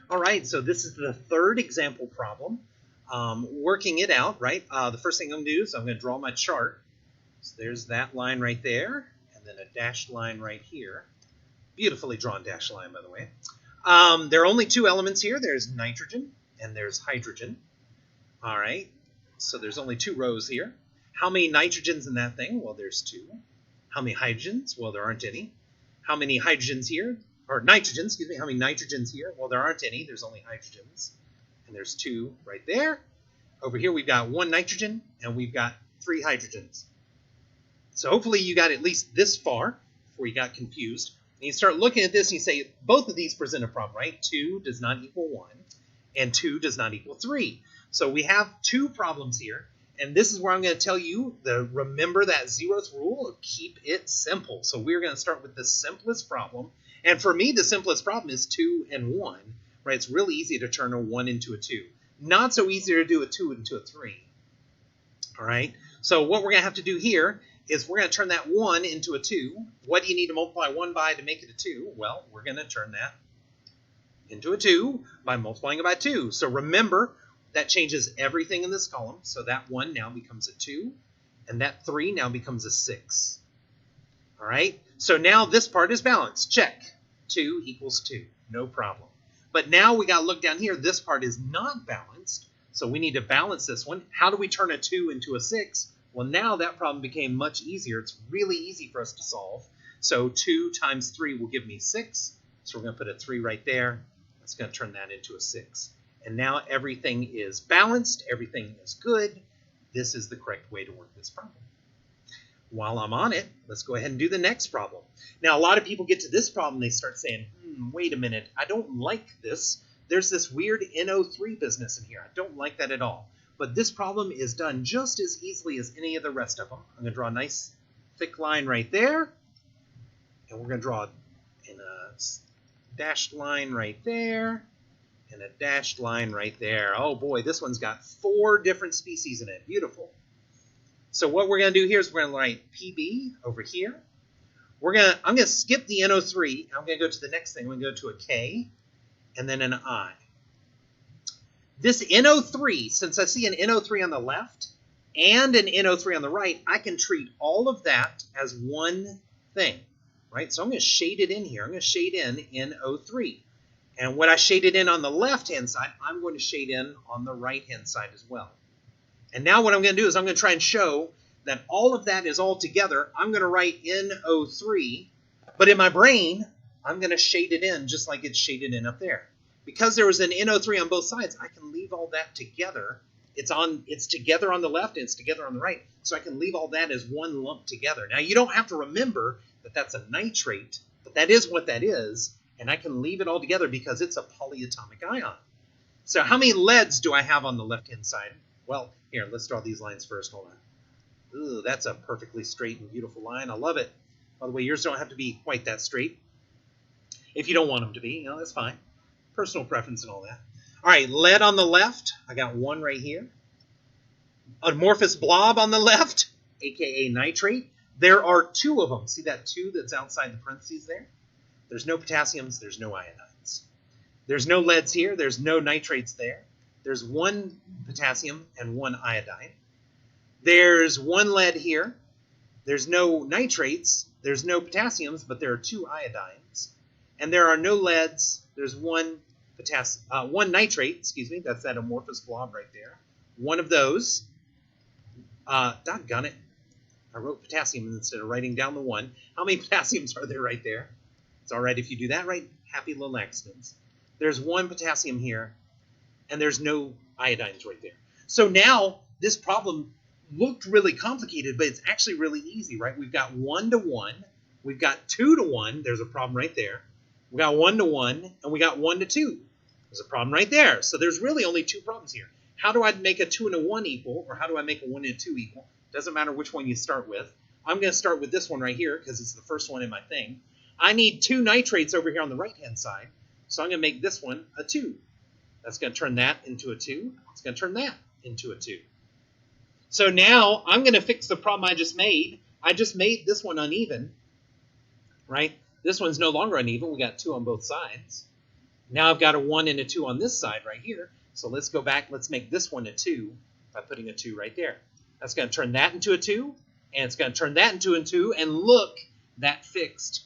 All right, so this is the third example problem. Working it out, right? The first thing I'm going to do is I'm going to draw my chart. So there's that line right there, and then a dashed line right here. Beautifully drawn dashed line, by the way. There are only two elements here. There's nitrogen and there's hydrogen. All right, so there's only two rows here. How many nitrogens in that thing? Well, there's two. How many hydrogens? Well, there aren't any. How many hydrogens here? Or nitrogens, excuse me. How many nitrogens here? Well, there aren't any. There's only hydrogens. And there's two right there. Over here, we've got one nitrogen, and we've got three hydrogens. So hopefully you got at least this far before you got confused. And you start looking at this, and you say, both of these present a problem, right? 2 does not equal 1, and 2 does not equal 3. So we have two problems here. And this is where I'm going to tell you, remember that zeroth rule of keep it simple. So we're going to start with the simplest problem. And for me, the simplest problem is 2 and 1. Right? It's really easy to turn a 1 into a 2. Not so easy to do a 2 into a 3. All right? So what we're going to have to do here is we're going to turn that 1 into a 2. What do you need to multiply 1 by to make it a 2? Well, we're going to turn that into a 2 by multiplying it by 2. So remember, that changes everything in this column. So that 1 now becomes a 2, and that 3 now becomes a 6. All right? So now this part is balanced. Check. 2 equals 2. No problem. But now we got to look down here. This part is not balanced, so we need to balance this one. How do we turn a 2 into a 6? Well, now that problem became much easier. It's really easy for us to solve. So 2 times 3 will give me 6. So we're going to put a 3 right there. That's going to turn that into a 6. And now everything is balanced. Everything is good. This is the correct way to work this problem. While I'm on it, let's go ahead and do the next problem. Now, a lot of people get to this problem, they start saying, wait a minute, I don't like this. There's this weird NO3 business in here. I don't like that at all. But this problem is done just as easily as any of the rest of them. I'm going to draw a nice thick line right there. And we're going to draw in a dashed line right there. And a dashed line right there. Oh boy, this one's got 4 different species in it. Beautiful. So what we're going to do here is we're going to write PB over here. I'm going to skip the NO3. I'm going to go to the next thing. I'm going to go to a K and then an I. This NO3, since I see an NO3 on the left and an NO3 on the right, I can treat all of that as one thing, right? So I'm going to shade it in here. I'm going to shade in NO3. And what I shaded in on the left-hand side, I'm going to shade in on the right-hand side as well. And now what I'm going to do is I'm going to try and show that all of that is all together. I'm going to write NO3, but in my brain, I'm going to shade it in just like it's shaded in up there. Because there was an NO3 on both sides, I can leave all that together. It's together on the left and it's together on the right, so I can leave all that as one lump together. Now, you don't have to remember that that's a nitrate, but that is what that is. And I can leave it all together because it's a polyatomic ion. So how many leads do I have on the left-hand side? Well, here, let's draw these lines first. Hold on. Ooh, that's a perfectly straight and beautiful line. I love it. By the way, yours don't have to be quite that straight. If you don't want them to be, that's fine. Personal preference and all that. All right, lead on the left. I got 1 right here. Amorphous blob on the left, a.k.a. nitrate. There are 2 of them. See that 2 that's outside the parentheses there? There's no potassiums, there's no iodines. There's no leads here, there's no nitrates there. There's 1 potassium and 1 iodine. There's 1 lead here. There's no nitrates, there's no potassiums, but there are 2 iodines. And there are no leads, there's 1 nitrate, that's that amorphous blob right there. 1 of those. Doggone it. I wrote potassium instead of writing down the 1. How many potassiums are there right there? It's all right if you do that right. Happy little accidents. There's 1 potassium here, and there's no iodines right there. So now this problem looked really complicated, but it's actually really easy, right? We've got 1 to 1. We've got 2 to 1. There's a problem right there. We got 1 to 1, and we got 1 to 2. There's a problem right there. So there's really only 2 problems here. How do I make a 2 and a 1 equal, or how do I make a 1 and a 2 equal? Doesn't matter which one you start with. I'm going to start with this one right here because it's the first one in my thing. I need 2 nitrates over here on the right-hand side, so I'm going to make this one a 2. That's going to turn that into a 2. It's going to turn that into a 2. So now I'm going to fix the problem I just made. I just made this one uneven, right? This one's no longer uneven. We got 2 on both sides. Now I've got a 1 and a 2 on this side right here. So let's go back. Let's make this one a 2 by putting a 2 right there. That's going to turn that into a 2, and it's going to turn that into a 2, and look, that fixed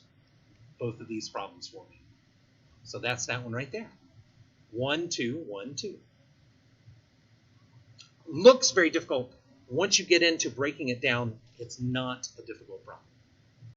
both of these problems for me. So that's that one right there. 1, 2, 1, 2. Looks very difficult. Once you get into breaking it down, it's not a difficult problem.